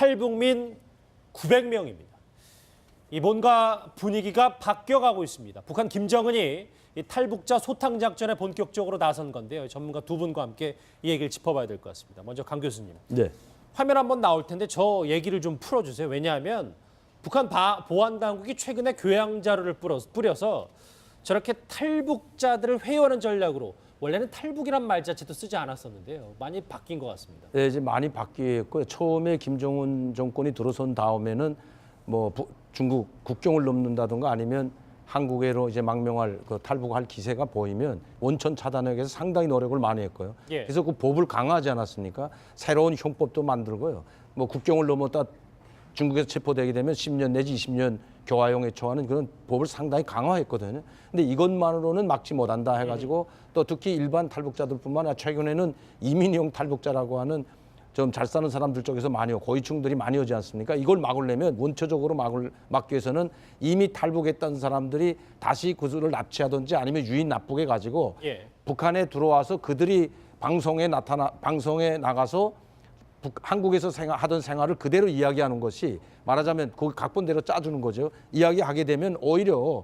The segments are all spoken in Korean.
탈북민 900명입니다. 이 뭔가 분위기가 바뀌어가고 있습니다. 북한 김정은이 이 탈북자 소탕 작전에 본격적으로 나선 건데요. 전문가 두 분과 함께 이 얘기를 짚어봐야 될 것 같습니다. 먼저 강 교수님. 네. 화면 한번 나올 텐데 저 얘기를 좀 풀어주세요. 왜냐하면 북한 보안당국이 최근에 교양 자료를 뿌려서 저렇게 탈북자들을 회유하는 전략으로 원래는 탈북이란 말 자체도 쓰지 않았었는데요. 많이 바뀐 것 같습니다. 네, 이제 많이 바뀌었고요. 처음에 김정은 정권이 들어선 다음에는 뭐 중국 국경을 넘는다든가 아니면 한국으로 이제 망명할 탈북할 기세가 보이면 원천 차단하기 위해서 상당히 노력을 많이 했고요. 예. 그래서 그 법을 강화하지 않았습니까? 새로운 형법도 만들고요. 뭐 국경을 넘었다 중국에서 체포되게 되면 10년 내지 20년 교화형에 처하는 그런 법을 상당히 강화했거든요. 근데 이것만으로는 막지 못한다 해가지고 또 특히 일반 탈북자들뿐만 아니라 최근에는 이민형 탈북자라고 하는 좀 잘 사는 사람들 쪽에서 많이 고위층들이 많이 오지 않습니까? 이걸 막으려면 원초적으로 막기 위해서는 이미 탈북했던 사람들이 다시 그들을 납치하든지 아니면 유인 납북해 가지고 북한에 들어와서 그들이 방송에 나가서 한국에서 하던 생활을 그대로 이야기하는 것이 말하자면 그 각본대로 짜주는 거죠. 이야기하게 되면 오히려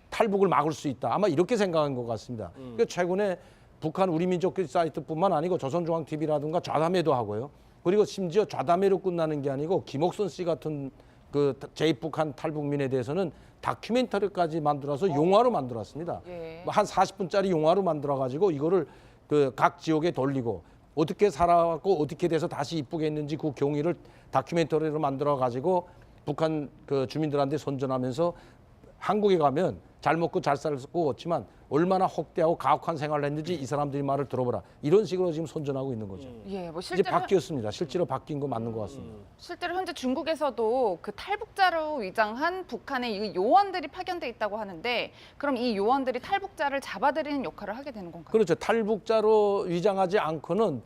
탈북을 막을 수 있다. 아마 이렇게 생각한 것 같습니다. 그러니까 최근에 북한 우리민족길 사이트뿐만 아니고 조선중앙TV라든가 좌담회도 하고요. 그리고 심지어 좌담회로 끝나는 게 아니고 김옥선 씨 같은 그 제2북한 탈북민에 대해서는 다큐멘터리까지 만들어서 영화로 만들었습니다. 한 40분짜리 영화로 만들어가지고 이거를 그 각 지역에 돌리고 어떻게 살아왔고 어떻게 돼서 다시 이쁘게 했는지 그 경위를 다큐멘터리로 만들어가지고 북한 그 주민들한테 선전하면서 한국에 가면 잘 먹고 잘 살고 없지만 얼마나 혹대하고 가혹한 생활을 했는지 이 사람들이 말을 들어보라. 이런 식으로 지금 선전하고 있는 거죠. 예, 뭐 이제 바뀌었습니다. 실제로 바뀐 거 맞는 것 같습니다. 실제로 현재 중국에서도 그 탈북자로 위장한 북한의 이 요원들이 파견돼 있다고 하는데 그럼 이 요원들이 탈북자를 잡아들이는 역할을 하게 되는 건가요? 그렇죠. 탈북자로 위장하지 않고는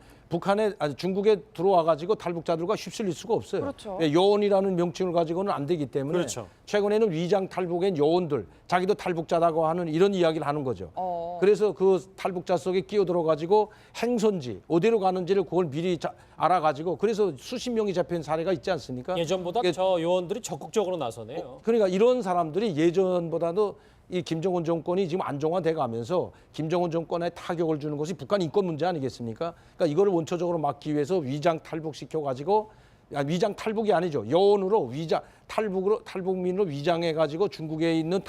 중국에 들어와 가지고 탈북자들과 휩쓸릴 수가 없어요. 그렇죠. 요원이라는 명칭을 가지고는 안 되기 때문에 그렇죠. 최근에는 위장 탈북엔 요원들, 자기도 탈북자라고 하는 이런 이야기를 하는 거죠. 그래서 그 탈북자 속에 끼어들어 가지고 행선지, 어디로 가는지를 그걸 미리 알아 가지고 그래서 수십 명이 잡힌 사례가 있지 않습니까? 예전보다 저 요원들이 적극적으로 나서네요. 그러니까 이런 사람들이 예전보다도 이 김정은 정권이 지금 안정화돼 가면서 김정은 정권에 타격을 주는 것이 북한 인권 문제 아니겠습니까? 그러니까 이거를 원초적으로 막기 위해서 위장 탈북시켜 가지고 위장 탈북이 아니죠. 요원으로 탈북민으로 위장해 가지고 중국에 있는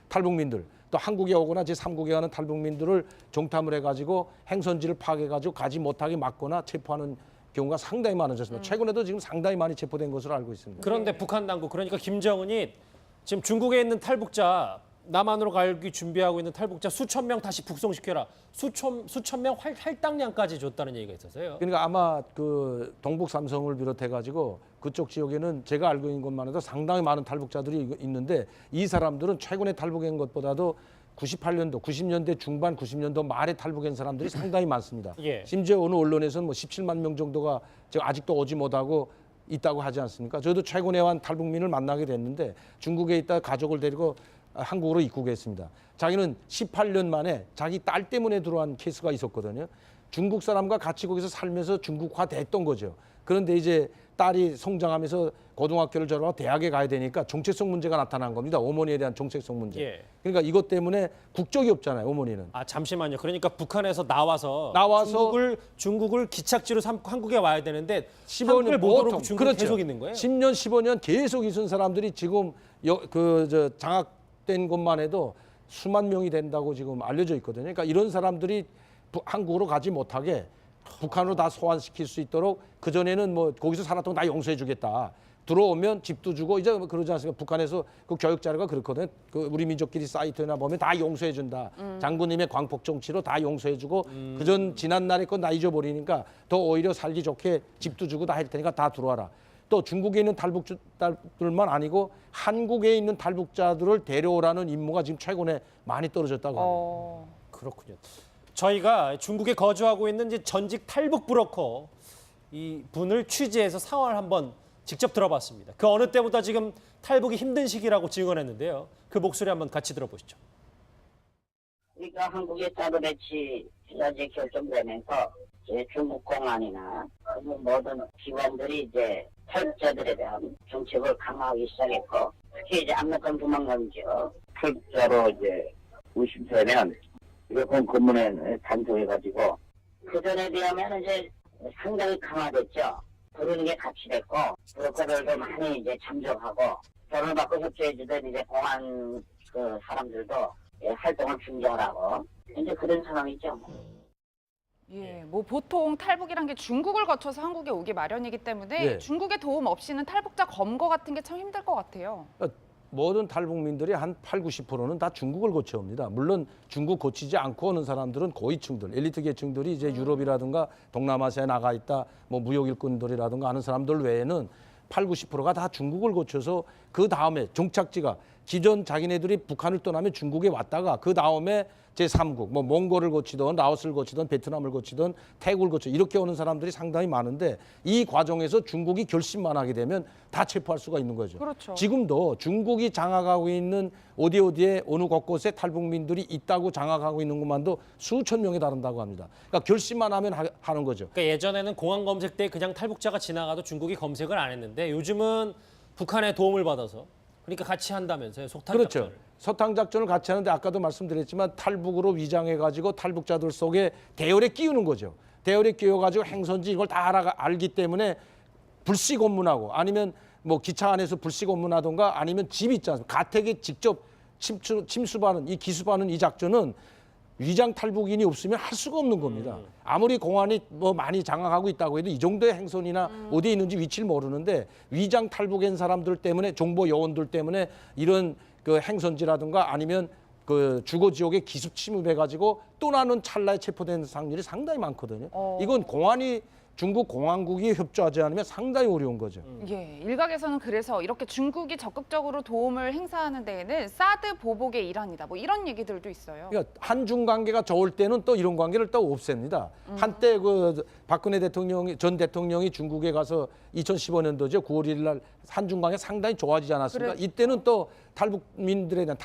탈북민들 또 한국에 오거나 제3국에 가는 탈북민들을 정탐을 해 가지고 행선지를 파악해 가지고 가지 못하게 막거나 체포하는 경우가 상당히 많아졌습니다. 최근에도 지금 상당히 많이 체포된 것으로 알고 있습니다. 그런데 북한 당국, 그러니까 김정은이 지금 중국에 있는 탈북자, 남한으로 가기 준비하고 있는 탈북자 수천 명 다시 북송시켜라. 수천 명 할당량까지 줬다는 얘기가 있어서요. 그러니까 아마 그 동북 삼성을 비롯해 가지고 그쪽 지역에는 제가 알고 있는 것만 해도 상당히 많은 탈북자들이 있는데 이 사람들은 최근에 탈북한 것보다도 98년도, 90년대 중반, 90년도 말에 탈북한 사람들이 상당히 많습니다. 심지어 어느 언론에서는 뭐 17만 명 정도가 아직도 오지 못하고 있다고 하지 않습니까? 저도 최근에 한 탈북민을 만나게 됐는데 중국에 있다 가족을 데리고 한국으로 입국했습니다. 자기는 18년 만에 자기 딸 때문에 들어온 케이스가 있었거든요. 중국 사람과 같이 거기서 살면서 중국화 됐던 거죠. 그런데 이제 딸이 성장하면서 고등학교를 졸업하고 대학에 가야 되니까 정체성 문제가 나타난 겁니다. 어머니에 대한 정체성 문제. 그러니까 이것 때문에 국적이 없잖아요, 어머니는. 아, 잠시만요. 그러니까 북한에서 나와서 중국을 기착지로 삼고 한국에 와야 되는데 15년 못 오고 중국에 계속 있는 거예요? 10년, 15년 계속 있은 사람들이 지금 장악된 것만 해도 수만 명이 된다고 지금 알려져 있거든요. 그러니까 이런 사람들이 한국으로 가지 못하게 북한으로 다 소환시킬 수 있도록 그전에는 뭐 거기서 살았던 거 다 용서해 주겠다. 들어오면 집도 주고 이제 그러지 않습니까? 북한에서 그 교육 자료가 그렇거든. 그 우리 민족끼리 사이트나 보면 다 용서해 준다. 장군님의 광폭 정치로 다 용서해 주고 그전 지난 날의 건 다 잊어버리니까 더 오히려 살기 좋게 집도 주고 다 할 테니까 다 들어와라. 또 중국에 있는 탈북자들만 아니고 한국에 있는 탈북자들을 데려오라는 임무가 지금 최근에 많이 떨어졌다고 합니다. 그렇군요. 저희가 중국에 거주하고 있는 이제 전직 탈북 브로커 이 분을 취재해서 상황을 한번 직접 들어봤습니다. 그 어느 때보다 지금 탈북이 힘든 시기라고 증언했는데요. 그 목소리 한번 같이 들어보시죠. 우리가 한국에 따로 배치가 이제 결정되면서 이제 중국 공안이나 모든 기관들이 이제 탈북자들에 대한 정책을 강화하기 시작했고, 특히 이제 압록강 도망감지요. 탈북자로 이제 의심되면 이건 검문에 단속해가지고, 그전에 비하면 이제 상당히 강화됐죠. 부르는 게 같이 됐고, 브로커들도 많이 이제 참석하고, 돈을 받고 협조해주던 이제 공안 그 사람들도 활동을 중지하라고 이제 그런 상황이죠. 예, 뭐 보통 탈북이란 게 중국을 거쳐서 한국에 오기 마련이기 때문에 예. 중국의 도움 없이는 탈북자 검거 같은 게 참 힘들 것 같아요. 모든 탈북민들이 한 8, 90%는 다 중국을 거쳐옵니다. 물론 중국 거치지 않고 오는 사람들은 고위층들, 엘리트 계층들이 이제 유럽이라든가 동남아시아에 나가 있다, 뭐 무역 일꾼들이라든가 하는 사람들 외에는 8, 90%가 다 중국을 거쳐서 그 다음에 종착지가 기존 자기네들이 북한을 떠나면 중국에 왔다가 그 다음에 제3국, 뭐 몽골을 거치던 라오스를 거치던 베트남을 거치던 태국을 거쳐 이렇게 오는 사람들이 상당히 많은데 이 과정에서 중국이 결심만 하게 되면 다 체포할 수가 있는 거죠. 그렇죠. 지금도 중국이 장악하고 있는 어디에 어느 곳곳에 탈북민들이 있다고 장악하고 있는 것만도 수천 명에 달한다고 합니다. 그러니까 결심만 하면 하는 거죠. 그러니까 예전에는 공항 검색 때 그냥 탈북자가 지나가도 중국이 검색을 안 했는데 요즘은 북한의 도움을 받아서 그러니까 같이 한다면서요, 속탄 그렇죠. 작전을. 서탕 작전을 같이 하는데 아까도 말씀드렸지만 탈북으로 위장해가지고 탈북자들 속에 대열에 끼우는 거죠. 대열에 끼워가지고 행선지 이걸 다 알기 때문에 불시 검문하고 아니면 뭐 기차 안에서 불시 검문하던가 아니면 집 있지 않습니까? 가택에 직접 침수하는 이 기수하는 이 작전은 위장 탈북인이 없으면 할 수가 없는 겁니다. 아무리 공안이 뭐 많이 장악하고 있다고 해도 이 정도의 행선이나 어디에 있는지 위치를 모르는데 위장 탈북인 사람들 때문에 정보 요원들 때문에 이런 그 행선지라든가 아니면 그 주거 지역에 기습 침입해가지고 떠나는 찰나에 체포되는 확률이 상당히 많거든요. 이건 공안이 중국 공안국이 협조하지 않으면 상당히 어려운 거죠. 예, 일각에서는 그래서 이렇게 중국이 적극적으로 도움을 행사하는 데에는 사드 보복의 일환이다. 뭐 이런 얘기들도 있어요. 그러니까 한중 관계가 좋을 때는 또 이런 관계를 또 없앱니다. 한때 그 박근혜 전 대통령이 중국에 가서 2015년도죠. 9월 1일 날 한중 관계 상당히 좋아지지 않았습니까? 그래. 이때는 또 탈북민들에 대한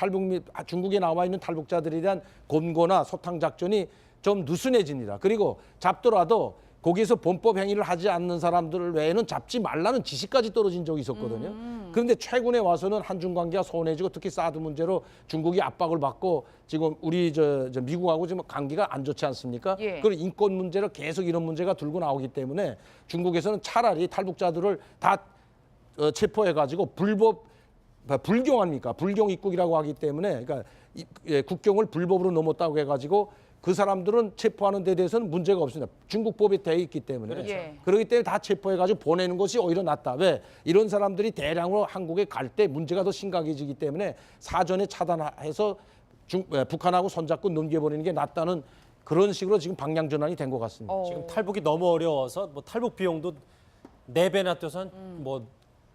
중국에 나와 있는 탈북자들에 대한 검거나 소탕 작전이 좀 느슨해집니다. 그리고 잡더라도 거기서 범법 행위를 하지 않는 사람들 외에는 잡지 말라는 지시까지 떨어진 적이 있었거든요. 그런데 최근에 와서는 한중 관계가 소원해지고 특히 사드 문제로 중국이 압박을 받고 지금 우리 저 미국하고 지금 관계가 안 좋지 않습니까? 예. 그리고 인권 문제로 계속 이런 문제가 들고 나오기 때문에 중국에서는 차라리 탈북자들을 다 체포해가지고 불경 아닙니까? 불경 입국이라고 하기 때문에 그러니까 국경을 불법으로 넘었다고 해가지고 그 사람들은 체포하는 데 대해서는 문제가 없습니다. 중국 법에 되어 있기 때문에. 그렇죠. 예. 그렇기 때문에 다 체포해가지고 보내는 것이 오히려 낫다. 왜? 이런 사람들이 대량으로 한국에 갈 때 문제가 더 심각해지기 때문에 사전에 차단해서 북한하고 손잡고 넘겨버리는 게 낫다는 그런 식으로 지금 방향 전환이 된 것 같습니다. 지금 탈북이 너무 어려워서 뭐 탈북 비용도 4배나 뛰어서 뭐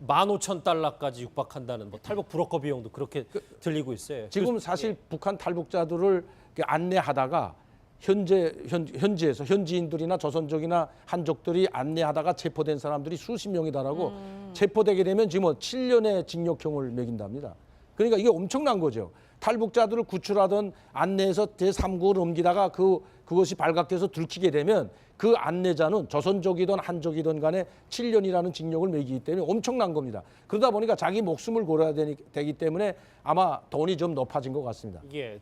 15,000달러까지 육박한다는 뭐 탈북 브로커 비용도 그렇게 들리고 있어요. 지금 사실 북한 탈북자들을 안내하다가 현지에서 현지인들이나 조선족이나 한족들이 안내하다가 체포된 사람들이 수십 명이 달하고 체포되게 되면 지금 7년의 징역형을 매긴답니다. 그러니까 이게 엄청난 거죠. 탈북자들을 구출하던 안내해서 제3국을 옮기다가 그것이 발각돼서 들키게 되면 그 안내자는 조선족이든 한족이든 간에 7년이라는 징역을 매기기 때문에 엄청난 겁니다. 그러다 보니까 자기 목숨을 걸어야 되기 때문에 아마 돈이 좀 높아진 것 같습니다. 예,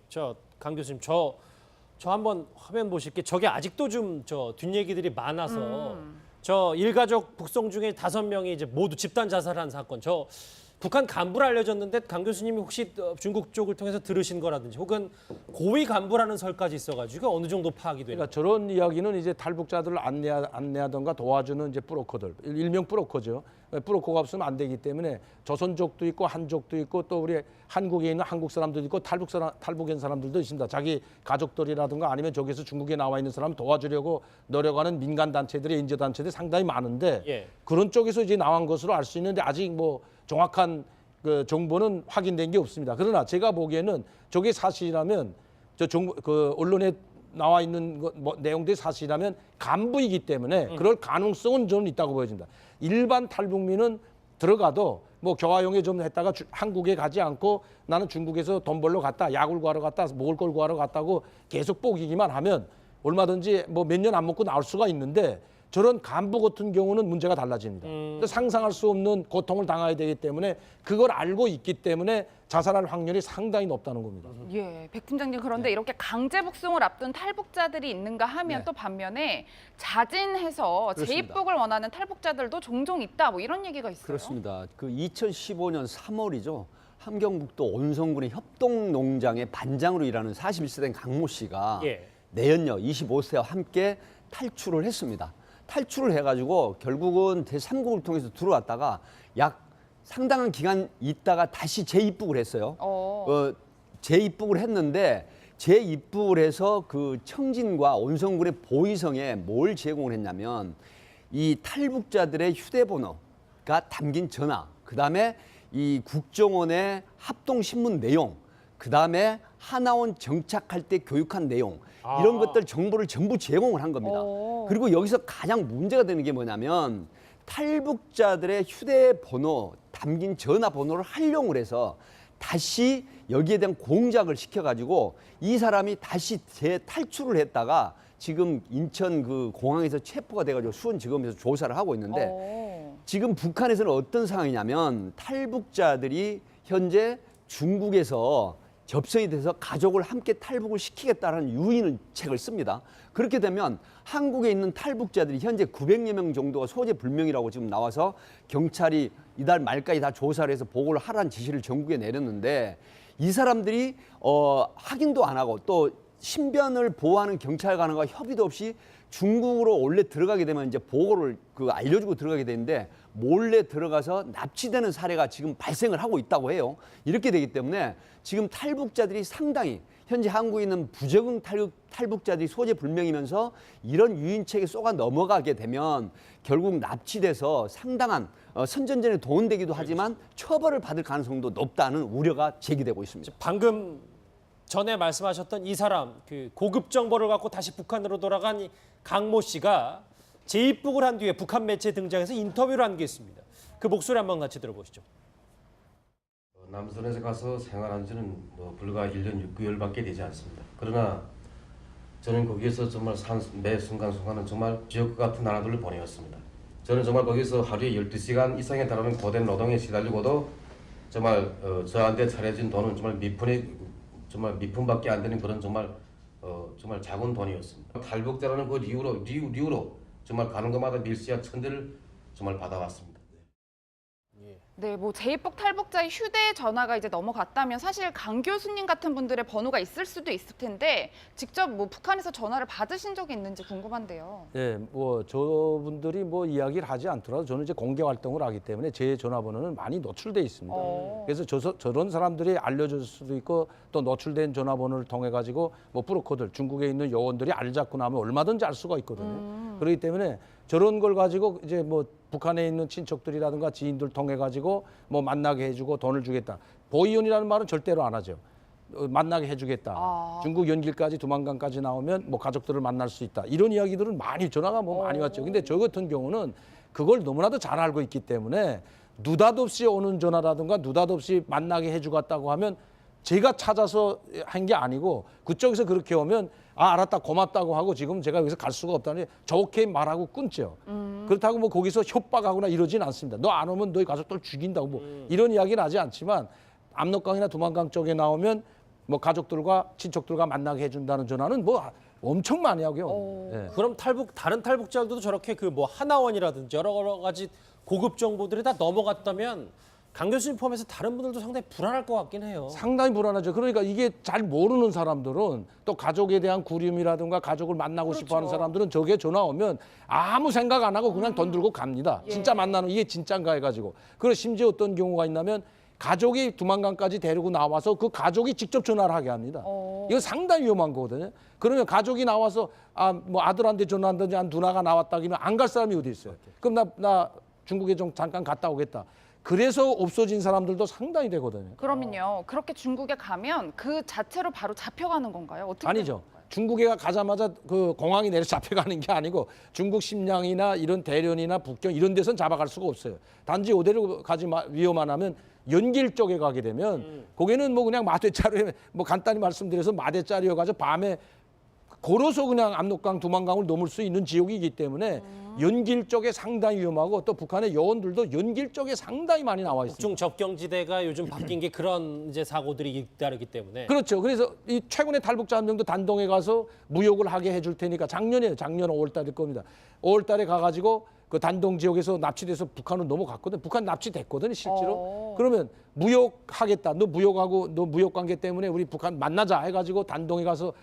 강 교수님 저 한번 화면 보실게. 저게 아직도 좀 뒷얘기들이 많아서 저 일가족 북송 중에 5명이 이제 모두 집단 자살한 사건. 저 북한 간부로 알려졌는데 강 교수님이 혹시 중국 쪽을 통해서 들으신 거라든지 혹은 고위 간부라는 설까지 있어가지고 어느 정도 파악이 돼요. 그러니까 저런 이야기는 이제 탈북자들을 안내하던가 도와주는 이제 브로커들, 일명 브로커죠. 브로커가 없으면 안 되기 때문에 조선족도 있고 한족도 있고 또 우리 한국에 있는 한국 사람들도 있고 탈북인 사람들도 있습니다. 자기 가족들이라든가 아니면 저기서 중국에 나와 있는 사람 도와주려고 노력하는 민간 단체들이 인재 단체들이 상당히 많은데 예. 그런 쪽에서 이제 나온 것으로 알 수 있는데 아직 뭐 정확한 그 정보는 확인된 게 없습니다. 그러나 제가 보기에는 저게 사실이라면 그 언론에 나와 있는 내용들이 사실이라면 간부이기 때문에 그럴 가능성은 저는 있다고 보여집니다. 일반 탈북민은 들어가도 뭐 교화용에 좀 했다가 한국에 가지 않고 나는 중국에서 돈 벌러 갔다, 약을 구하러 갔다, 먹을 걸 구하러 갔다고 계속 뽀기기만 하면 얼마든지 뭐 몇 년 안 먹고 나올 수가 있는데 저런 간부 같은 경우는 문제가 달라집니다. 상상할 수 없는 고통을 당해야 되기 때문에 그걸 알고 있기 때문에 자살할 확률이 상당히 높다는 겁니다. 예, 백 팀장님 그런데 이렇게 강제 북송을 앞둔 탈북자들이 있는가 하면 또 반면에 자진해서 그렇습니다. 재입국을 원하는 탈북자들도 종종 있다 뭐 이런 얘기가 있어요. 그렇습니다. 그 2015년 3월이죠. 함경북도 온성군의 협동농장의 반장으로 일하는 41세 된 강모 씨가 예. 내연녀 25세와 함께 탈출을 했습니다. 탈출을 해가지고 결국은 제3국을 통해서 들어왔다가 약 상당한 기간 있다가 다시 재입국을 했어요. 재입국을 했는데 재입국을 해서 그 청진과 온성군의 보위성에 뭘 제공을 했냐면 이 탈북자들의 휴대번호가 담긴 전화, 그다음에 이 국정원의 합동신문 내용, 그다음에 하나원 정착할 때 교육한 내용 이런 것들 정보를 전부 제공을 한 겁니다. 그리고 여기서 가장 문제가 되는 게 뭐냐면 탈북자들의 휴대번호 담긴 전화번호를 활용을 해서 다시 여기에 대한 공작을 시켜가지고 이 사람이 다시 재탈출을 했다가 지금 인천 그 공항에서 체포가 돼가지고 수원지검에서 조사를 하고 있는데 지금 북한에서는 어떤 상황이냐면 탈북자들이 현재 중국에서 접선이 돼서 가족을 함께 탈북을 시키겠다는 유인책을 씁니다. 그렇게 되면 한국에 있는 탈북자들이 현재 900여 명 정도가 소재 불명이라고 지금 나와서 경찰이 이달 말까지 다 조사를 해서 보고를 하라는 지시를 전국에 내렸는데 이 사람들이 확인도 안 하고 또 신변을 보호하는 경찰관과 협의도 없이 중국으로 원래 들어가게 되면 이제 보고를 알려주고 들어가게 되는데 몰래 들어가서 납치되는 사례가 지금 발생을 하고 있다고 해요. 이렇게 되기 때문에 지금 탈북자들이 상당히 현재 한국에 있는 부적응 탈북자들이 소재 불명이면서 이런 유인책에 쏘가 넘어가게 되면 결국 납치돼서 상당한 선전전에 도움되기도 하지만 처벌을 받을 가능성도 높다는 우려가 제기되고 있습니다. 방금 전에 말씀하셨던 이 사람 그 고급 정보를 갖고 다시 북한으로 돌아간 이 강모 씨가 재입국을 한 뒤에 북한 매체에 등장해서 인터뷰를 한 게 있습니다. 그 목소리 한번 같이 들어보시죠. 남선에서 가서 생활한 지는 불과 1년 6개월밖에 되지 않습니다. 그러나 저는 거기에서 정말 매 순간순간은 정말 지옥과 같은 나라들을 보내었습니다. 저는 정말 거기서 하루에 12시간 이상에 달하는 고된 노동에 시달리고도 정말 저한테 차려진 돈은 정말 미품밖에 안 되는 그런 정말 작은 돈이었습니다. 탈북자라는 그 이유로 정말 가는 곳마다 밀수야 천대를 정말 받아왔습니다. 네, 뭐 재입국 탈북자의 휴대전화가 이제 넘어갔다면 사실 강 교수님 같은 분들의 번호가 있을 수도 있을 텐데 직접 뭐 북한에서 전화를 받으신 적이 있는지 궁금한데요. 예, 뭐 저분들이 뭐 이야기를 하지 않더라도 저는 이제 공개 활동을 하기 때문에 제 전화번호는 많이 노출돼 있습니다. 그래서 저런 사람들이 알려줄 수도 있고 또 노출된 전화번호를 통해 가지고 뭐 브로커들 중국에 있는 요원들이 알잡고 나면 얼마든지 알 수가 있거든요. 그렇기 때문에 저런 걸 가지고 이제 뭐 북한에 있는 친척들이라든가 지인들 통해 가지고 뭐 만나게 해주고 돈을 주겠다. 보이온이라는 말은 절대로 안 하죠. 만나게 해주겠다. 중국 연길까지 두만강까지 나오면 뭐 가족들을 만날 수 있다. 이런 이야기들은 많이 전화가 뭐 많이 왔죠. 근데 저 같은 경우는 그걸 너무나도 잘 알고 있기 때문에 느닷없이 오는 전화라든가 느닷없이 만나게 해주겠다고 하면 제가 찾아서 한 게 아니고 그쪽에서 그렇게 오면 알았다 고맙다고 하고 지금 제가 여기서 갈 수가 없다니 좋게 말하고 끊죠. 그렇다고 뭐 거기서 협박하거나 이러진 않습니다. 너 안 오면 너희 가족들 죽인다고 뭐 이런 이야기는 하지 않지만 압록강이나 두만강 쪽에 나오면 뭐 가족들과 친척들과 만나게 해준다는 전화는 뭐 엄청 많이 하고요. 예. 그럼 다른 탈북자들도 저렇게 그 뭐 하나원이라든지 여러 가지 고급 정보들이 다 넘어갔다면 강 교수님 포함해서 다른 분들도 상당히 불안할 것 같긴 해요. 상당히 불안하죠. 그러니까 이게 잘 모르는 사람들은 또 가족에 대한 그리움이라든가 가족을 만나고 싶어하는 사람들은 저게 전화 오면 아무 생각 안 하고 그냥 돈 들고 갑니다. 진짜 만나는 이게 진짠가 해가지고. 그리고 심지어 어떤 경우가 있냐면 가족이 두만강까지 데리고 나와서 그 가족이 직접 전화를 하게 합니다. 이거 상당히 위험한 거거든요. 그러면 가족이 나와서 뭐 아들한테 전화한다든지 한 누나가 나왔다기는 안 갈 사람이 어디 있어요. 그럼 나 중국에 좀 잠깐 갔다 오겠다. 그래서 없어진 사람들도 상당히 되거든요. 그러면요. 그렇게 중국에 가면 그 자체로 바로 잡혀가는 건가요? 어떻게 아니죠. 중국에 가자마자 그 공항이 내려 잡혀가는 게 아니고 중국 심양이나 이런 대련이나 북경 이런 데선 잡아갈 수가 없어요. 단지 어디로 가지 위험만 하면 연길 쪽에 가게 되면 거기는 뭐 그냥 마대자루에 뭐 간단히 말씀드려서 마대자루여가지고 밤에 걸어서 그냥 압록강, 두만강을 넘을 수 있는 지역이기 때문에 연길 쪽에 상당히 위험하고 또 북한의 요원들도 연길 쪽에 상당히 많이 나와 있습니다. 북중 접경지대가 요즘 바뀐 게 그런 이제 사고들이 잇따르기 때문에 그렇죠. 그래서 이 최근에 탈북자 한 명도 단동에 가서 무역을 하게 해줄 테니까 작년 5월 달일 겁니다. 5월 달에 가가지고 그 단동 지역에서 납치돼서 북한으로 넘어갔거든. 북한 납치됐거든 실제로. 그러면 무역하겠다. 너 무역하고 너 무역 관계 때문에 우리 북한 만나자 해가지고 단동에 가서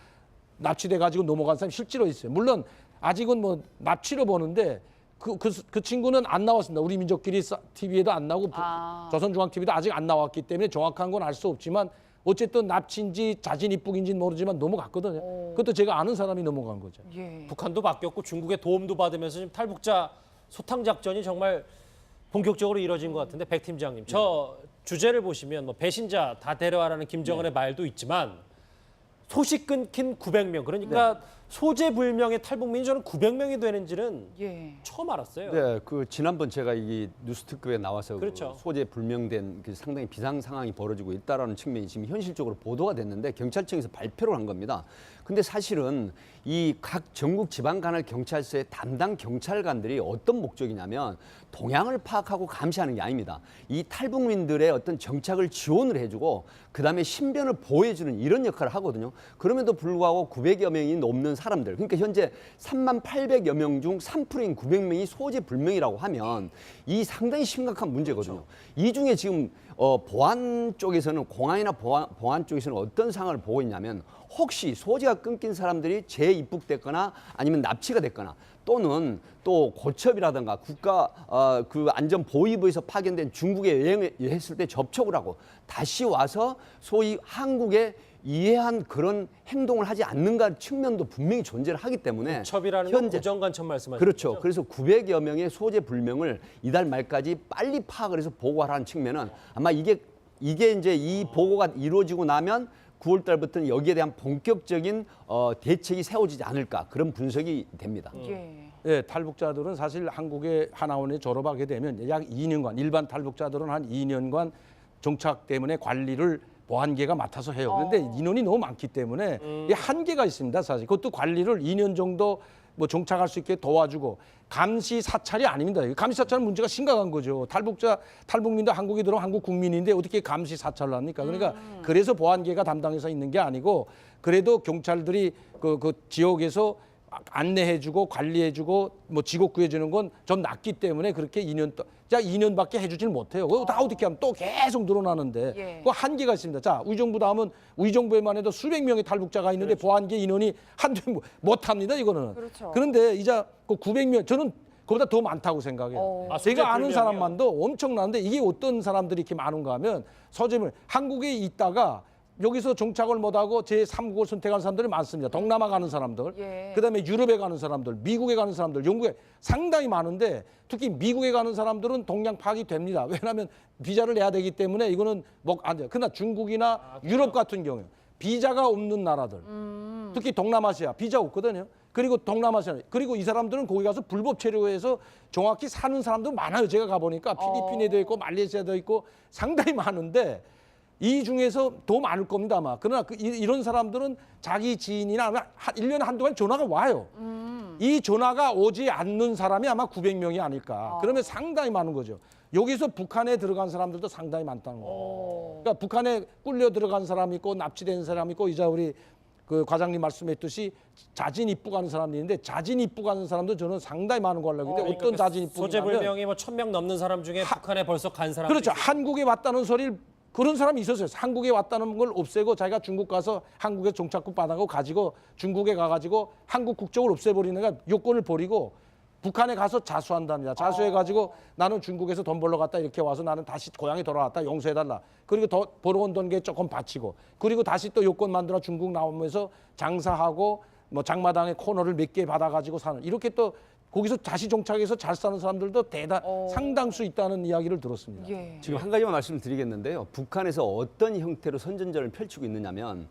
납치돼가지고 넘어간 사람이 실제로 있어요. 물론 아직은 뭐 납치로 보는데 그 친구는 안 나왔습니다. 우리 민족끼리 TV에도 안 나오고 조선중앙TV도 아직 안 나왔기 때문에 정확한 건 알 수 없지만 어쨌든 납치인지 자진 입국인지는 모르지만 넘어갔거든요. 그것도 제가 아는 사람이 넘어간 거죠. 예. 북한도 바뀌었고 중국의 도움도 받으면서 지금 탈북자 소탕 작전이 정말 본격적으로 이루어진 것 같은데 백 팀장님, 저 주제를 보시면 뭐 배신자 다 데려와라는 김정은의 말도 있지만 소식 끊긴 900명, 그러니까 소재불명의 탈북민이 저는 900명이 되는지는 예. 처음 알았어요. 네, 그 지난번 제가 이 뉴스 특급에 나와서 그렇죠. 그 소재 불명된 그 상당히 비상 상황이 벌어지고 있다라는 측면이 지금 현실적으로 보도가 됐는데 경찰청에서 발표를 한 겁니다. 근데 사실은 이 각 전국 지방관할 경찰서의 담당 경찰관들이 어떤 목적이냐면 동향을 파악하고 감시하는 게 아닙니다. 이 탈북민들의 어떤 정착을 지원을 해주고 그다음에 신변을 보호해주는 이런 역할을 하거든요. 그럼에도 불구하고 900여 명이 넘는 사람들, 그러니까 현재 3800여 명 중 3%인 900명이 소재 불명이라고 하면 이 상당히 심각한 문제거든요. 이 중에 지금 보안 쪽에서는 공안이나 보안 쪽에서는 어떤 상황을 보고 있냐면 혹시 소재가 끊긴 사람들이 재입국됐거나 아니면 납치가 됐거나 또는 또 고첩이라든가 국가 그 안전보위부에서 파견된 중국에 여행했을 때 접촉을 하고 다시 와서 소위 한국에 이해한 그런 행동을 하지 않는가 측면도 분명히 존재를 하기 때문에 첩이라는 건 고정간첩 말씀하시는 그렇죠. 거죠? 그래서 900여 명의 소재 불명을 이달 말까지 빨리 파악을 해서 보고하라는 측면은 아마 이게 이제 이 보고가 이루어지고 나면 9월 달부터는 여기에 대한 본격적인 대책이 세워지지 않을까 그런 분석이 됩니다. 예. 예, 탈북자들은 사실 한국의 하나원에 졸업하게 되면 약 2년간, 일반 탈북자들은 한 2년간 정착 때문에 관리를 보안계가 맡아서 해요. 그런데 인원이 너무 많기 때문에 이 한계가 있습니다. 사실 그것도 관리를 2년 정도 뭐 정착할 수 있게 도와주고 감시 사찰이 아닙니다. 감시 사찰은 문제가 심각한 거죠. 탈북민도 한국에 들어오면 한국 국민인데 어떻게 감시 사찰을 합니까? 그러니까 그래서 보안계가 담당해서 있는 게 아니고 그래도 경찰들이 그 지역에서 안내해주고 관리해주고 뭐 직업 구해주는 건 좀 낫기 때문에 그렇게 2년밖에 해주질 못해요. 그거 다 어떻게 하면 또 계속 늘어나는데 예. 그 한계가 있습니다. 자, 우리 정부다 하면 우리 정부에만 해도 수백 명의 탈북자가 있는데 보안계 인원이 한두 못합니다. 이거는. 그렇죠. 그런데 이제 그 900명 저는 그보다 더 많다고 생각해요. 아, 제가 아는 소재 사람만도 엄청나는데 이게 어떤 사람들이 이렇게 많은가 하면 서점을 한국에 있다가 여기서 정착을 못하고 제3국을 선택하는 사람들이 많습니다. 동남아 가는 사람들, 예. 그다음에 유럽에 가는 사람들, 미국에 가는 사람들, 영국에 상당히 많은데 특히 미국에 가는 사람들은 동양 파악이 됩니다. 왜냐하면 비자를 내야 되기 때문에 이거는 뭐 안 돼요. 그러나 중국이나 유럽 같은 경우 비자가 없는 나라들, 특히 동남아시아 비자 없거든요. 그리고 동남아시아 그리고 이 사람들은 거기 가서 불법 체류해서 정확히 사는 사람도 많아요. 제가 가보니까 필리핀에도 있고 말레이시아도 있고 상당히 많은데 이 중에서 더 많을 겁니다 아마. 그러나 이런 사람들은 자기 지인이나 1년에 한동안 전화가 와요. 이 전화가 오지 않는 사람이 아마 900명이 아닐까. 그러면 상당히 많은 거죠. 여기서 북한에 들어간 사람들도 상당히 많다는 거예요. 그러니까 북한에 꿀려 들어간 사람이 있고 납치된 사람이 있고 이제 우리 그 과장님 말씀했듯이 자진 입국하는 사람이 있는데 자진 입국하는 사람도 저는 상당히 많은 걸로 알고 있는데 어떤 자진 입국이냐면 소재불명이 뭐 1000명 넘는 사람 중에 북한에 벌써 간 사람 그렇죠. 한국에 왔다는 소리를 그런 사람이 있었어요. 한국에 왔다는 걸 없애고 자기가 중국 가서 한국에 정착국 받아고 가지고 중국에 가가지고 한국 국적을 없애버리니까 요건을 버리고 북한에 가서 자수한답니다. 자수해가지고 나는 중국에서 돈 벌러 갔다 이렇게 와서 나는 다시 고향에 돌아왔다 용서해달라. 그리고 더 벌어온 돈 게 조금 바치고 그리고 다시 또 요건 만들어 중국 나오면서 장사하고 뭐 장마당에 코너를 몇 개 받아가지고 사는 이렇게 또 거기서 다시 정착해서 잘 사는 사람들도 상당수 있다는 이야기를 들었습니다. 예. 지금 한 가지만 말씀드리겠는데요. 북한에서 어떤 형태로 선전전을 펼치고 있느냐면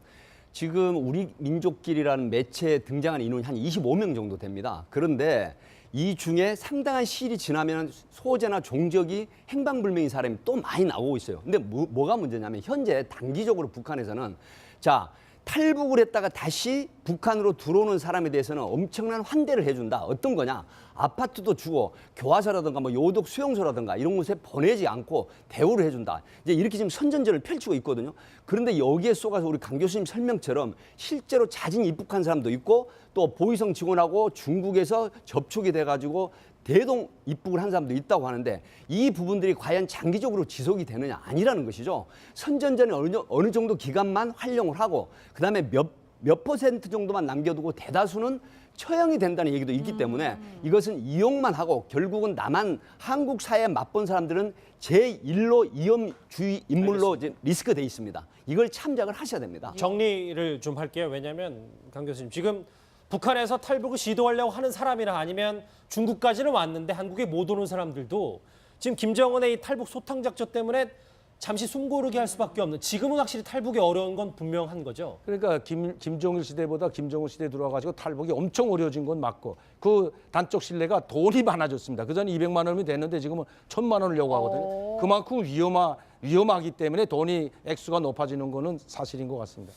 지금 우리 민족길이라는 매체에 등장한 인원이 한 25명 정도 됩니다. 그런데 이 중에 상당한 시일이 지나면 소재나 종적이 행방불명인 사람이 또 많이 나오고 있어요. 근데 뭐가 문제냐면 현재 단기적으로 북한에서는 자 탈북을 했다가 다시 북한으로 들어오는 사람에 대해서는 엄청난 환대를 해준다. 어떤 거냐? 아파트도 주고 교화소라든가 뭐 요독 수용소라든가 이런 곳에 보내지 않고 대우를 해준다. 이제 이렇게 지금 선전전을 펼치고 있거든요. 그런데 여기에 속아서 우리 강 교수님 설명처럼 실제로 자진 입국한 사람도 있고 또 보위성 직원하고 중국에서 접촉이 돼가지고 대동 입국을 한 사람도 있다고 하는데 이 부분들이 과연 장기적으로 지속이 되느냐 아니라는 것이죠. 선전전에 어느 정도 기간만 활용을 하고 그다음에 몇 퍼센트 정도만 남겨두고 대다수는 처형이 된다는 얘기도 있기 때문에 이것은 이용만 하고 결국은 남한 한국 사회에 맛본 사람들은 제1로 위험주의 인물로 이제 리스크돼 있습니다. 이걸 참작을 하셔야 됩니다. 정리를 좀 할게요. 왜냐하면 강 교수님 지금 북한에서 탈북을 시도하려고 하는 사람이나 아니면 중국까지는 왔는데 한국에 못 오는 사람들도 지금 김정은의 이 탈북 소탕 작전 때문에 잠시 숨고르게 할 수밖에 없는, 지금은 확실히 탈북이 어려운 건 분명한 거죠. 그러니까 김정일 시대보다 김정은 시대 들어와가지고 탈북이 엄청 어려워진 건 맞고 그 단적 신뢰가 돈이 많아졌습니다. 그전에 200만 원이 됐는데 지금은 1,000만 원을 요구하거든요. 그만큼 위험하기 때문에 돈이 액수가 높아지는 거는 사실인 것 같습니다.